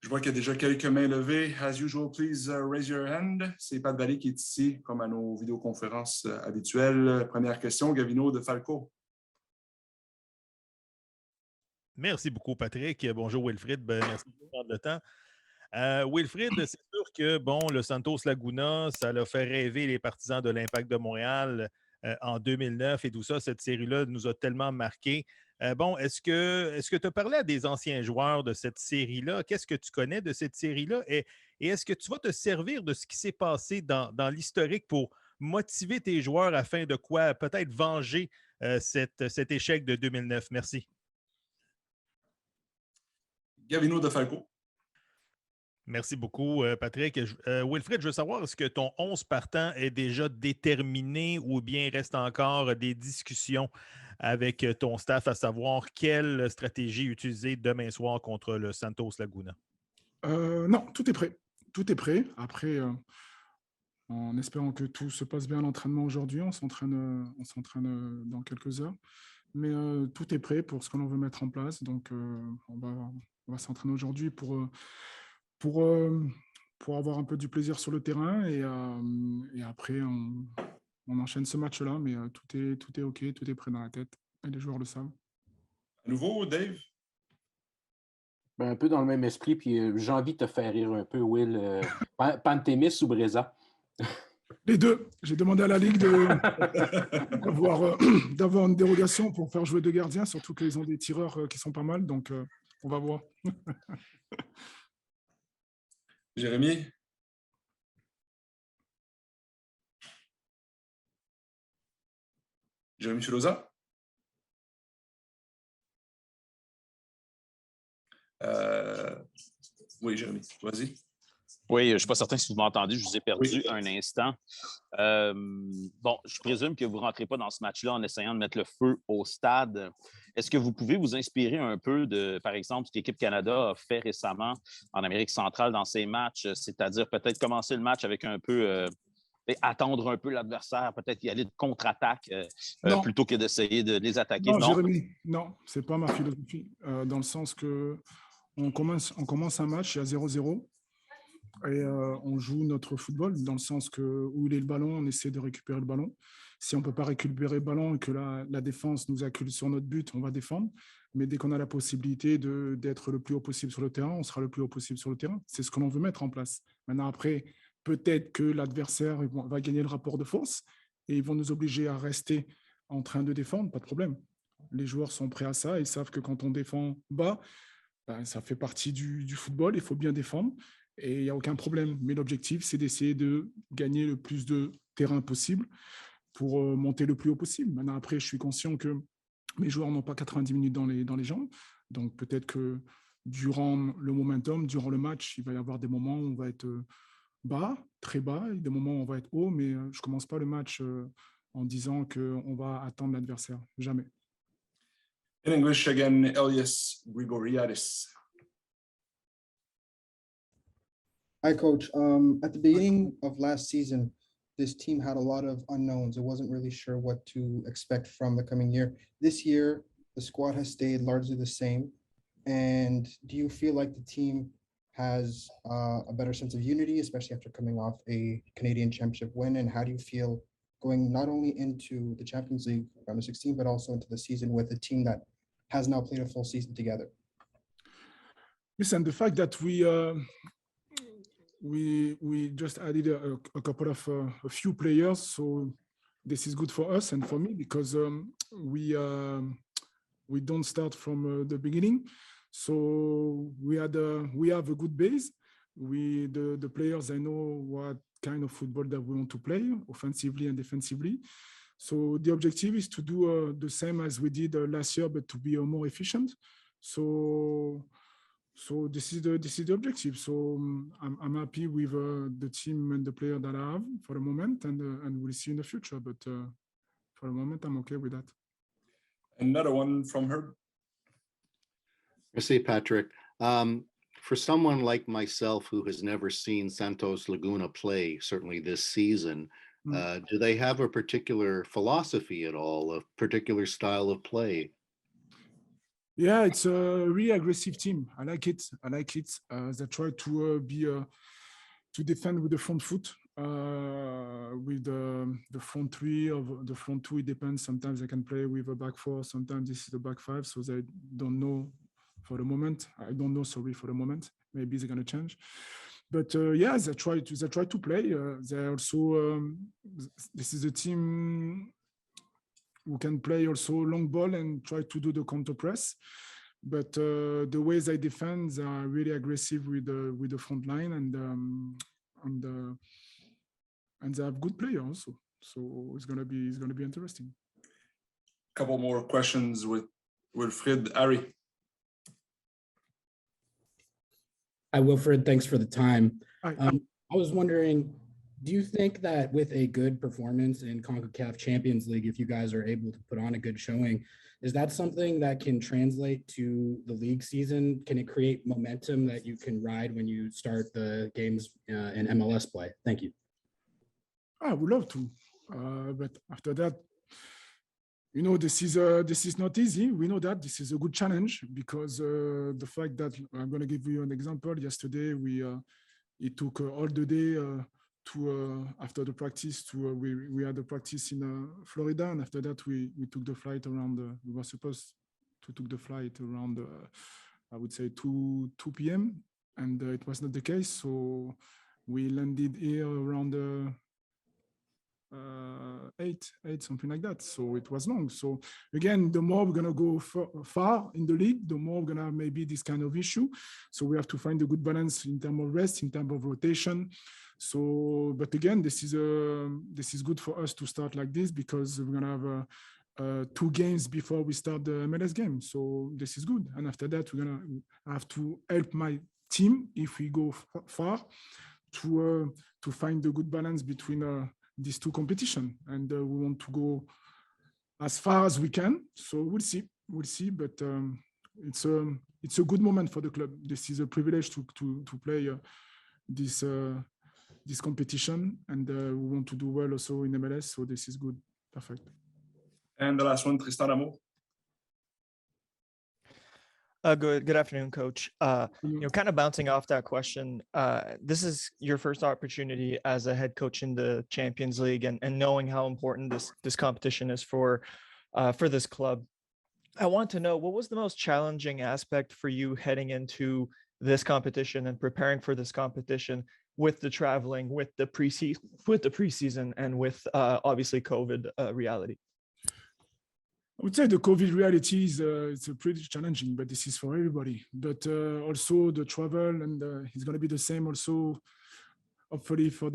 Je vois qu'il y a déjà quelques mains levées. As usual, please raise your hand. C'est Pat Vallée qui est ici, comme à nos vidéoconférences habituelles. Première question, Gavino de Falco. Merci beaucoup, Patrick. Bonjour, Wilfried. Merci de prendre le temps. Wilfried, c'est sûr que bon, le Santos Laguna, ça l'a fait rêver les partisans de l'Impact de Montréal en 2009 et tout ça. Cette série-là nous a tellement marqué. Est-ce que tu as parlé à des anciens joueurs de cette série-là? Qu'est-ce que tu connais de cette série-là? Et est-ce que tu vas te servir de ce qui s'est passé dans l'historique pour motiver tes joueurs afin de quoi peut-être venger cet échec de 2009? Merci. Gavino de Falco. Merci beaucoup, Patrick. Wilfried, je veux savoir, est-ce que ton 11 partant est déjà déterminé ou bien reste encore des discussions avec ton staff à savoir quelle stratégie utiliser demain soir contre le Santos Laguna? Non, tout est prêt. Tout est prêt. Après, en espérant que tout se passe bien à l'entraînement aujourd'hui, on s'entraîne dans quelques heures. Mais tout est prêt pour ce que l'on veut mettre en place. Donc, on va s'entraîner aujourd'hui pour avoir un peu du plaisir sur le terrain. Et après, on enchaîne ce match-là. Mais tout est OK, tout est prêt dans la tête. Et les joueurs le savent. À nouveau, Dave? Ben, un peu dans le même esprit. Puis j'ai envie de te faire rire un peu, Will. Pantémis ou Breza? Les deux. J'ai demandé à la Ligue d'avoir une dérogation pour faire jouer deux gardiens, surtout qu'ils ont des tireurs qui sont pas mal. Donc, on va voir. Jérémy? Jérémy Chuloza? Oui, Jérémy, vas-y. Oui, je ne suis pas certain si vous m'entendez, je vous ai perdu un instant. Bon, je présume que vous ne rentrez pas dans ce match-là en essayant de mettre le feu au stade. Est-ce que vous pouvez vous inspirer un peu de, par exemple, ce que l'équipe Canada a fait récemment en Amérique centrale dans ses matchs, c'est-à-dire peut-être commencer le match avec un peu, attendre un peu l'adversaire, peut-être y aller de contre-attaque plutôt que d'essayer de les attaquer? Non, Jérémy, non, ce n'est pas ma philosophie, dans le sens que on commence un match, il y a 0-0. Et on joue notre football dans le sens que où il est le ballon, on essaie de récupérer le ballon. Si on ne peut pas récupérer le ballon et que la défense nous accule sur notre but, on va défendre. Mais dès qu'on a la possibilité d'être le plus haut possible sur le terrain, on sera le plus haut possible sur le terrain. C'est ce que l'on veut mettre en place. Maintenant, après, peut-être que l'adversaire va gagner le rapport de force et ils vont nous obliger à rester en train de défendre, pas de problème. Les joueurs sont prêts à ça, ils savent que quand on défend bas, ben, ça fait partie du football, il faut bien défendre. Et il n'y a aucun problème. Mais l'objectif, c'est d'essayer de gagner le plus de terrain possible pour monter le plus haut possible. Maintenant, après, je suis conscient que mes joueurs n'ont pas 90 minutes dans les jambes. Donc, peut-être que durant le momentum, durant le match, il va y avoir des moments où on va être bas, très bas, et des moments où on va être haut. Mais je ne commence pas le match en disant qu'on va attendre l'adversaire. Jamais. In English again, Elias Grigoriadis. Hi, Coach. At the beginning of last season, this team had a lot of unknowns. It wasn't really sure what to expect from the coming year. This year, the squad has stayed largely the same. And do you feel like the team has a better sense of unity, especially after coming off a Canadian Championship win? And how do you feel going not only into the Champions League round of 16, but also into the season with a team that has now played a full season together? Listen, the fact that we just added a couple of a few players, so this is good for us and for me because we don't start from the beginning. So we have a good base. The players, I know what kind of football that we want to play, offensively and defensively. So the objective is to do the same as we did last year, but to be more efficient. So this is the objective. So I'm happy with the team and the player that I have for the moment, and we'll see in the future. But for the moment, I'm okay with that. Another one from Herb. Merci, Patrick. For someone like myself who has never seen Santos Laguna play, certainly this season, do they have a particular philosophy at all, a particular style of play? Yeah, it's a really aggressive team. I like it. I like it. They try to to defend with the front foot. With the front three of the front two, it depends. Sometimes they can play with a back four. Sometimes this is the back five. So they don't know for the moment. I don't know. Sorry for the moment. Maybe they're gonna change. But yeah, they try to play. They also this is a team who can play also long ball and try to do the counter press. But the way they defend, they are really aggressive with the front line, and they have good players also. So it's gonna be interesting. Couple more questions with Wilfried. Harry. Hi, Wilfried. Thanks for the time. Hi. I was wondering, do you think that with a good performance in CONCACAF Champions League, if you guys are able to put on a good showing, is that something that can translate to the league season? Can it create momentum that you can ride when you start the games in MLS play? Thank you. I would love to, but after that, you know, this is not easy. We know that this is a good challenge because the fact that I'm going to give you an example. Yesterday, it took all the day to after the practice to we had a practice in Florida, and after that we took the flight around. We were supposed to take the flight around I would say 2 p.m. and it was not the case. So we landed here around 8 something like that. So it was long. So again, the more we're gonna go far in the league, the more we're gonna have maybe this kind of issue. So we have to find a good balance in terms of rest, in terms of rotation. So, but again, this is good for us to start like this because we're gonna have 2 games before we start the MLS game. So this is good. And after that, we're gonna have to help my team if we go far to find the good balance between these 2 competitions, and we want to go as far as we can. So we'll see. But it's a good moment for the club. This is a privilege to play this competition, and we want to do well also in MLS. So this is good, perfect. And the last one, Tristan Amo. Good afternoon, Coach. Kind of bouncing off that question, this is your first opportunity as a head coach in the Champions League, and knowing how important this competition is for this club. I want to know, what was the most challenging aspect for you heading into this competition and preparing for this competition with the traveling, with the preseason, and with obviously COVID reality? I would say the COVID reality is it's pretty challenging, but this is for everybody. But also the travel, and it's going to be the same also, hopefully for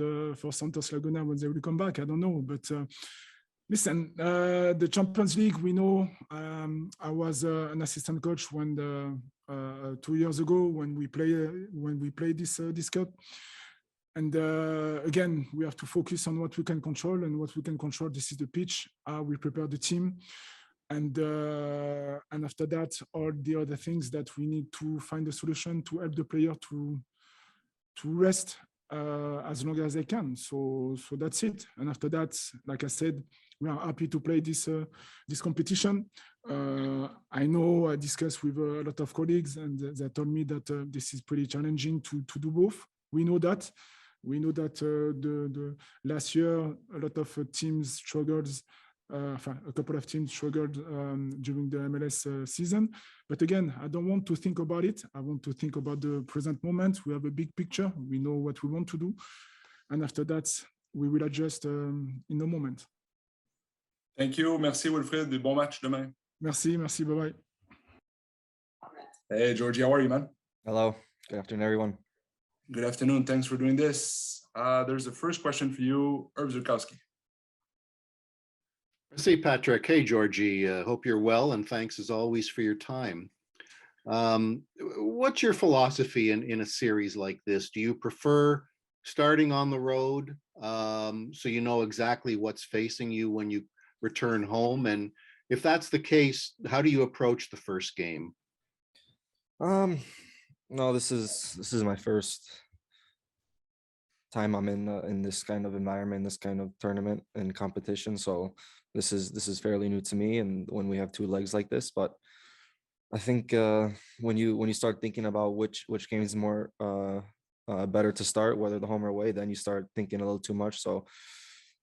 Santos Laguna when they will come back. I don't know, but listen, the Champions League, we know. I was an assistant coach when 2 years ago when we played this cup. And again, we have to focus on what we can control, and what we can control. This is the pitch. We prepare the team. And after that, all the other things that we need to find a solution to help the player to rest as long as they can. So that's it. And after that, like I said, we are happy to play this competition. I know I discussed with a lot of colleagues, and they told me that this is pretty challenging to do both. We know that. The last year, a lot of teams struggled. A couple of teams struggled during the MLS season. But again, I don't want to think about it. I want to think about the present moment. We have a big picture. We know what we want to do. And after that, we will adjust in a moment. Thank you. Merci, Wilfried. Bon match demain. Merci. Bye-bye. Hey, Djordjey, how are you, man? Hello. Good afternoon, everyone. Good afternoon. Thanks for doing this. There's the first question for you, Herb Zurkowski. Hey, Patrick. Hey, Djordjey. Hope you're well, and thanks as always for your time. What's your philosophy in a series like this? Do you prefer starting on the road so you know exactly what's facing you when you return home? And if that's the case, how do you approach the first game? No, this is my first time I'm in this kind of environment, this kind of tournament and competition. So this is fairly new to me, and when we have 2 legs like this, but I think when you start thinking about which game is more better to start, whether the home or away, then you start thinking a little too much. So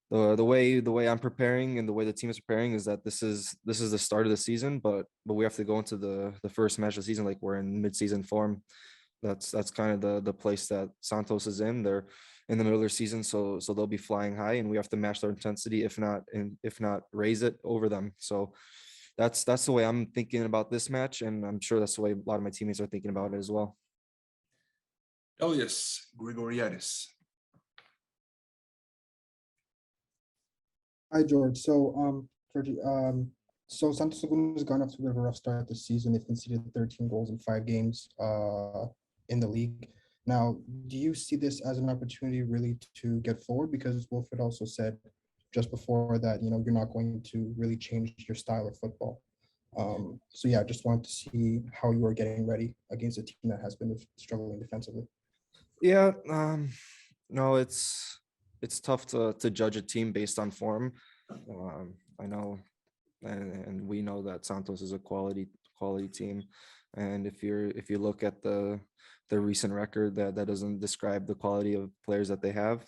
the way I'm preparing and the way the team is preparing is that this is the start of the season, but we have to go into the first match of the season like we're in mid-season form. That's kind of the place that Santos is in. They're in the middle of their season, so they'll be flying high, and we have to match their intensity, if not raise it over them. So that's the way I'm thinking about this match, and I'm sure that's the way a lot of my teammates are thinking about it as well. Elias Grigoriadis. Hi, George. So, Georgie, so Santos Laguna has gone off to a bit of a rough start this season. They've conceded 13 goals in 5 games in the league. Now, do you see this as an opportunity really to get forward? Because Wilfried also said just before that, you know, you're not going to really change your style of football. So yeah, I just wanted to see how you are getting ready against a team that has been struggling defensively. Yeah, no, it's tough to judge a team based on form. I know, and we know that Santos is a quality team, and if you look at the recent record, that doesn't describe the quality of players that they have.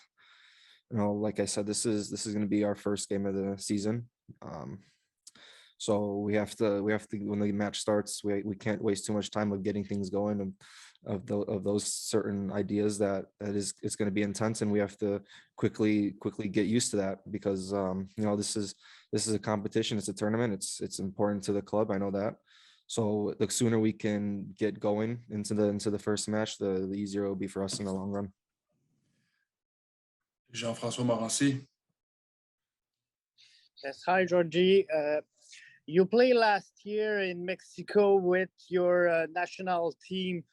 You know, like I said, this is going to be our first game of the season. So we have to when the match starts, we can't waste too much time of getting things going and of those certain ideas that it's going to be intense, and we have to quickly get used to that because you know, this is a competition, it's a tournament, it's important to the club. I know that. So the sooner we can get going into the first match, the easier it will be for us in the long run. Jean-François Morancy. Yes, hi, Djordjey. You played last year in Mexico with your national team.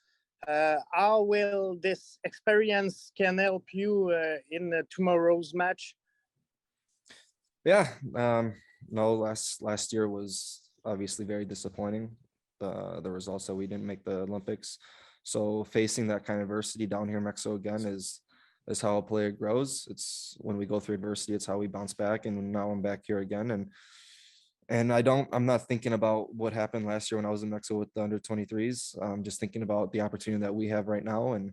How will this experience can help you in tomorrow's match? Yeah, no, last year was obviously very disappointing. The results that we didn't make the Olympics. So facing that kind of adversity down here in Mexico again is how a player grows. It's when we go through adversity, it's how we bounce back. And now I'm back here again, and I'm not thinking about what happened last year when I was in Mexico with the under-23s. I'm just thinking about the opportunity that we have right now, and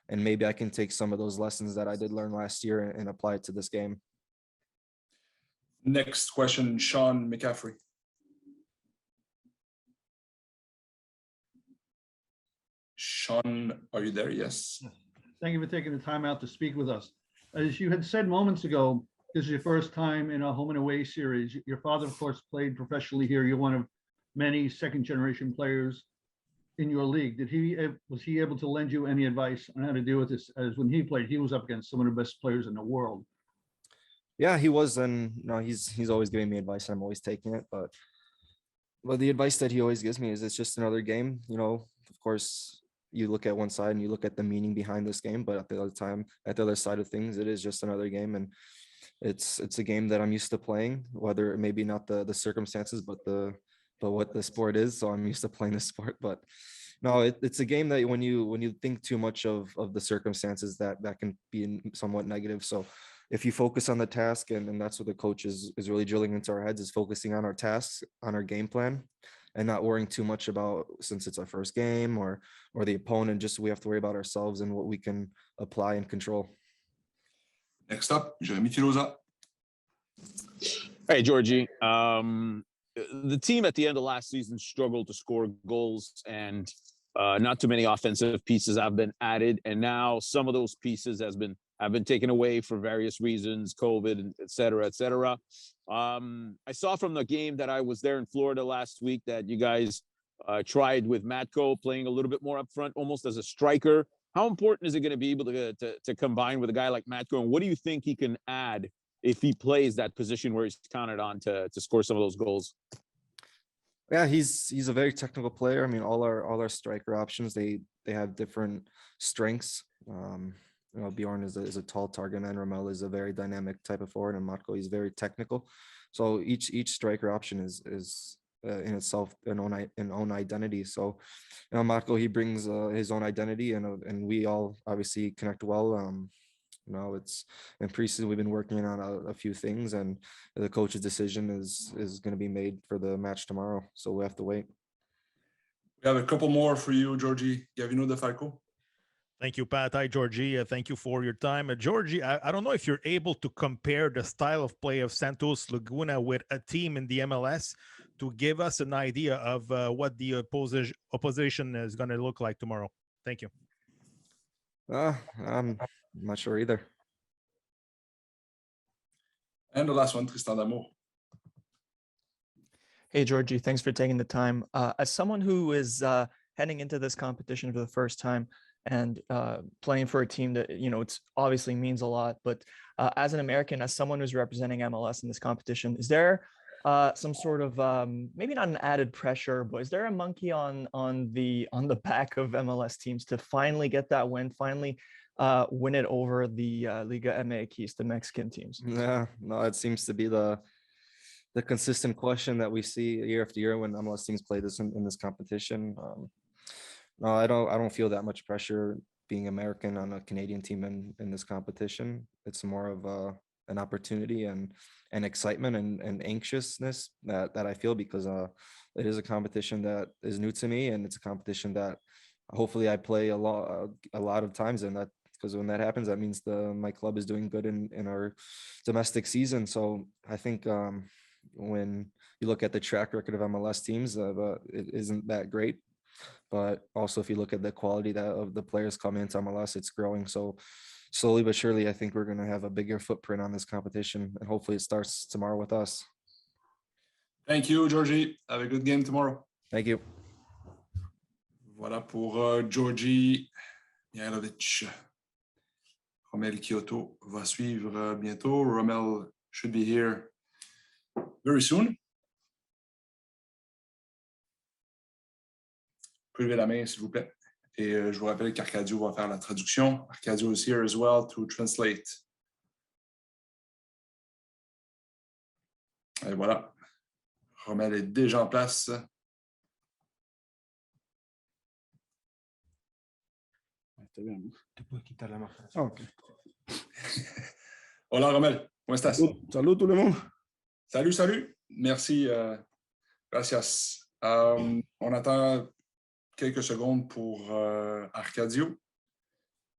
maybe I can take some of those lessons that I did learn last year and apply it to this game. Next question, Sean McCaffrey. Sean, are you there? Yes. Thank you for taking the time out to speak with us. As you had said moments ago, this is your first time in a home and away series. Your father, of course, played professionally here. You're one of many second-generation players in your league. Was he able to lend you any advice on how to deal with this? As when he played, he was up against some of the best players in the world. Yeah, he was, and no, he's always giving me advice, and I'm always taking it. But the advice that he always gives me is it's just another game. You know, of course, you look at one side and you look at the meaning behind this game, but at the other side of things, it is just another game, and it's a game that I'm used to playing, whether it may be not the circumstances, but what the sport is. So I'm used to playing the sport, but no, it's a game that when you think too much of the circumstances, that can be somewhat negative. So if you focus on the task, and that's what the coach is really drilling into our heads, is focusing on our tasks, on our game plan, and not worrying too much about, since it's our first game or the opponent, just we have to worry about ourselves and what we can apply and control. Next up, Jeremy Filosa. Hey, Djordjey. The team at the end of last season struggled to score goals, and not too many offensive pieces have been added. And now some of those pieces have been taken away for various reasons, COVID, et cetera, et cetera. I saw from the game that I was there in Florida last week that you guys tried with Matko playing a little bit more up front, almost as a striker. How important is it going to be able to combine with a guy like Matko? And what do you think he can add if he plays that position where he's counted on to score some of those goals? Yeah, he's a very technical player. I mean, all our striker options, they have different strengths. You know, Bjorn is a tall target man. Ramel is a very dynamic type of forward, and Matko is very technical. So each striker option is in itself an own identity. So, you know, Matko, he brings his own identity, and we all obviously connect well. You know, it's in preseason we've been working on a few things, and the coach's decision is going to be made for the match tomorrow. So we have to wait. We have a couple more for you, Djordjey. Gavino De Falco. Thank you, Pat. Hi, Djordjey. Thank you for your time. Djordjey, I don't know if you're able to compare the style of play of Santos Laguna with a team in the MLS to give us an idea of what the opposition is going to look like tomorrow. Thank you. I'm not sure either. And the last one, Tristan D'Amour. Hey, Djordjey, thanks for taking the time. As someone who is heading into this competition for the first time and playing for a team that, you know, it's obviously means a lot, but as an American, as someone who's representing MLS in this competition, is there some sort of maybe not an added pressure, but is there a monkey on the back of MLS teams to finally get that win, finally win it over the Liga MX, the Mexican teams? Yeah, no, it seems to be the consistent question that we see year after year when MLS teams play this in this competition. No, I don't feel that much pressure being American on a Canadian team in this competition. It's more of an opportunity and excitement and anxiousness that I feel, because it is a competition that is new to me, and it's a competition that hopefully I play a lot of times, and that, because when that happens, that means my club is doing good in our domestic season. So I think when you look at the track record of MLS teams, it isn't that great. But also, if you look at the quality of the players coming into MLS, it's growing. So slowly but surely, I think we're going to have a bigger footprint on this competition, and hopefully it starts tomorrow with us. Thank you, Djordjey. Have a good game tomorrow. Thank you. Voilà pour Djordjey Mihailovic. Romel Kyoto va suivre bientôt. Romel should be here very soon. Vous pouvez lever la main, s'il vous plaît. Et je vous rappelle qu'Arcadio va faire la traduction. Arcadio is here as well to translate. Et voilà. Romel est déjà en place. Tu puedes quitar la máscara. Ok. Hola, Romel. ¿Cómo estás? Salut tout le monde. Salut, salut. Merci. Gracias. On attend quelques secondes pour Arcadio,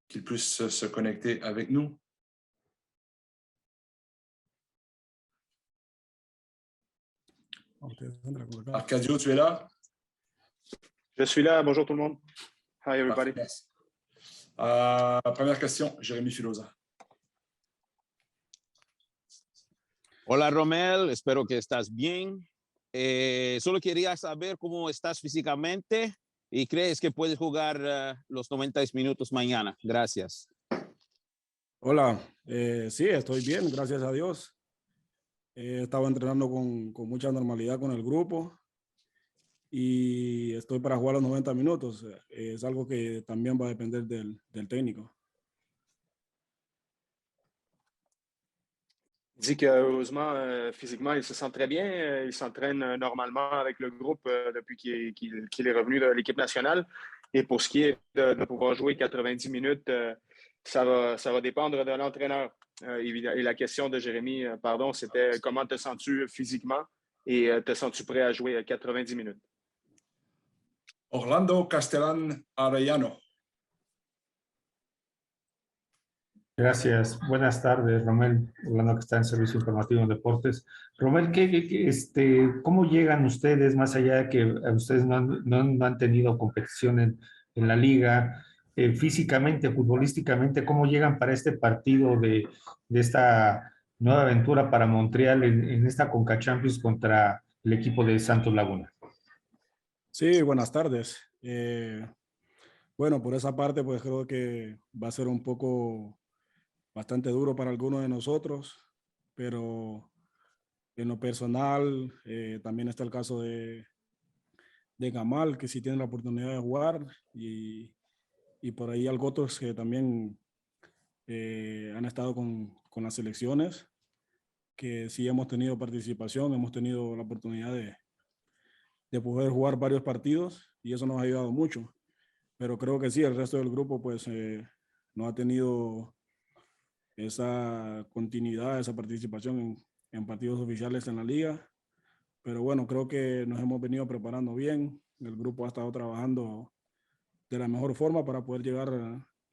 qu'il puisse se connecter avec nous. Arcadio, tu es là? Je suis là. Bonjour tout le monde. Hi, everybody. Première question, Jérémy Filosa. Hola, Romel. Espero que estás bien. Solo quería saber cómo estás físicamente y crees que puedes jugar los 90 minutos mañana. Gracias. Hola, sí, estoy bien, gracias a Dios. Estaba entrenando con mucha normalidad con el grupo y estoy para jugar los 90 minutos. Es algo que también va a depender del técnico. Il dit que heureusement, physiquement, il se sent très bien. Il s'entraîne normalement avec le groupe depuis qu'il est revenu de l'équipe nationale. Et pour ce qui est de pouvoir jouer 90 minutes, ça va dépendre de l'entraîneur. Et la question de Jérémy, pardon, c'était comment te sens-tu physiquement et te sens-tu prêt à jouer 90 minutes? Orlando Castellán Arellano. Gracias. Buenas tardes, Romel. Orlando, que está en Servicio Informativo en Deportes. Romel, ¿cómo llegan ustedes, más allá de que ustedes no han tenido competición en la liga, físicamente, futbolísticamente, cómo llegan para este partido de esta nueva aventura para Montreal en esta CONCACAF Champions contra el equipo de Santos Laguna? Sí, buenas tardes. Bueno, por esa parte, pues creo que va a ser un poco bastante duro para algunos de nosotros, pero en lo personal también está el caso de Gamal, que sí tiene la oportunidad de jugar, y por ahí algo otros que también han estado con las selecciones, que sí hemos tenido participación, hemos tenido la oportunidad de poder jugar varios partidos y eso nos ha ayudado mucho. Pero creo que sí, el resto del grupo pues no ha tenido esa continuidad, esa participación en partidos oficiales en la liga. Pero bueno, creo que nos hemos venido preparando bien. el grupo ha estado trabajando de la mejor forma para poder llegar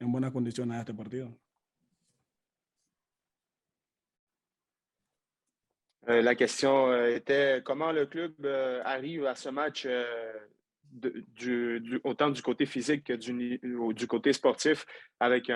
en buenas condiciones a este partido. La question était comment le club arrive à ce match autant du côté physique que du côté sportif, avec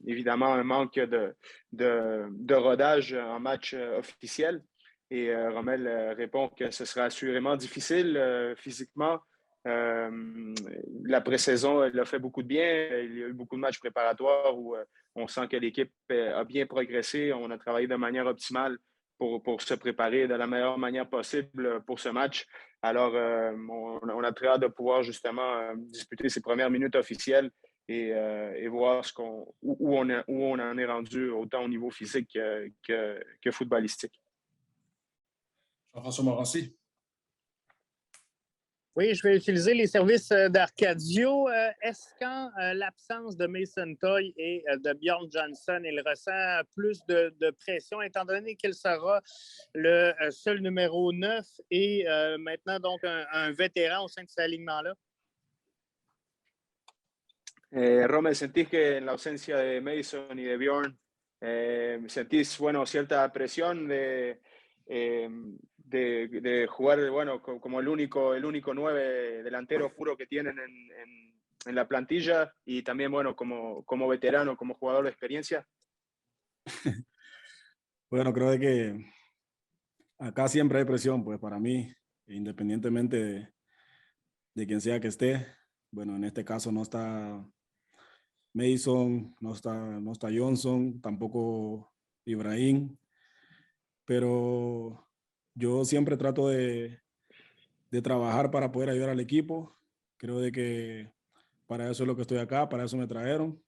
évidemment un manque de rodage en match officiel. Et Rommel répond que ce sera assurément difficile physiquement. La pré-saison, il a fait beaucoup de bien. Il y a eu beaucoup de matchs préparatoires où on sent que l'équipe a bien progressé. On a travaillé de manière optimale pour se préparer de la meilleure manière possible pour ce match. Alors, on a très hâte de pouvoir justement disputer ces premières minutes officielles et voir où on en est rendu, autant au niveau physique que footballistique. Jean-François Morancy. Oui, je vais utiliser les services d'Arcadio. Est-ce qu'en l'absence de Mason Toy et de Bjorn Johnson, il ressent plus de pression, étant donné qu'il sera le seul numéro 9 et maintenant donc un vétéran au sein de cet alignement-là? Rommel, ¿sentís que en la ausencia de Mason y de Bjorn, sentís cierta presión de jugar como el único 9 delantero puro que tienen en la plantilla y también como veterano, como jugador de experiencia? Bueno, creo que acá siempre hay presión, pues para mí, independientemente de quien sea que esté. Bueno, en este caso no está Mason, no está Johnson, tampoco Ibrahim, pero yo siempre trato de trabajar para poder ayudar al equipo. Creo de que para eso es lo que estoy acá, para eso me trajeron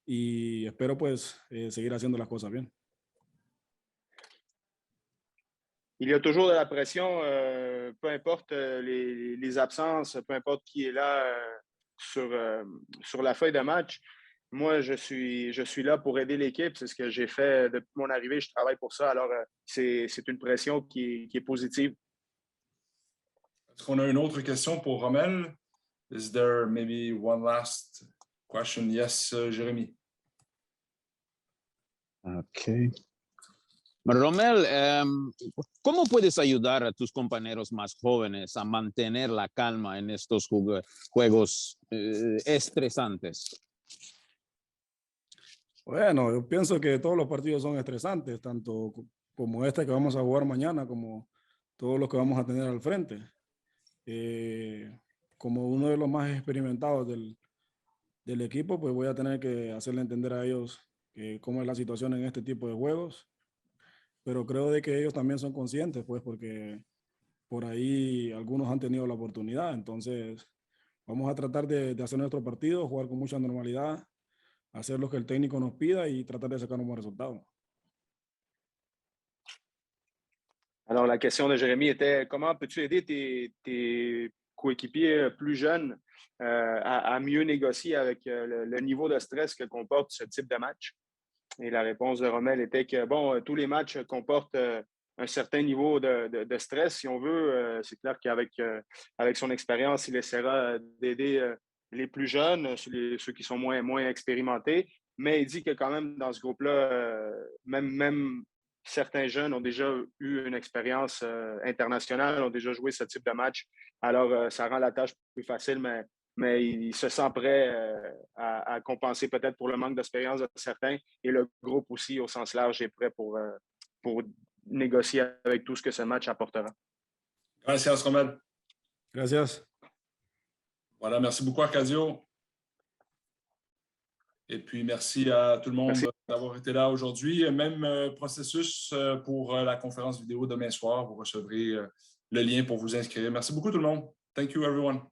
y espero pues seguir haciendo las cosas bien. Il y a toujours de la pression, peu importe les absences, peu importe qui est là sur la feuille de match. Moi, je suis là pour aider l'équipe. C'est ce que j'ai fait depuis mon arrivée. Je travaille pour ça. Alors, c'est une pression qui est positive. Est-ce qu'on a une autre question pour Rommel? Is there maybe one last question? Yes, Jérémy. Ok. Rommel, ¿cómo puedes ayudar a tus compañeros más jóvenes a mantener la calma en estos juegos estresantes? Bueno, yo pienso que todos los partidos son estresantes, tanto como este que vamos a jugar mañana, como todos los que vamos a tener al frente. Como uno de los más experimentados del equipo, pues voy a tener que hacerle entender a ellos cómo es la situación en este tipo de juegos. Pero creo de que ellos también son conscientes, pues, porque por ahí algunos han tenido la oportunidad. Entonces, vamos a tratar de hacer nuestro partido, jugar con mucha normalidad, hacer lo que el técnico nos pida y tratar de sacar un buen resultado. Alors, la question de Jérémy était comment peux-tu aider tes coéquipiers plus jeunes à mieux négocier avec le niveau de stress que comporte ce type de match? Et la réponse de Rommel était que, tous les matchs comportent un certain niveau de stress, si on veut. C'est clair qu'avec son expérience, il essaiera d'aider les plus jeunes, ceux qui sont moins expérimentés. Mais il dit que quand même, dans ce groupe-là, même certains jeunes ont déjà eu une expérience internationale, ont déjà joué ce type de match. Alors, ça rend la tâche plus facile, mais il se sent prêt à compenser peut-être pour le manque d'expérience de certains. Et le groupe aussi, au sens large, est prêt pour négocier avec tout ce que ce match apportera. Gracias, Rommel. Gracias. Voilà, merci beaucoup, Arcadio. Et puis, merci à tout le monde d'avoir été là aujourd'hui. Même processus pour la conférence vidéo demain soir. Vous recevrez le lien pour vous inscrire. Merci beaucoup, tout le monde. Thank you, everyone.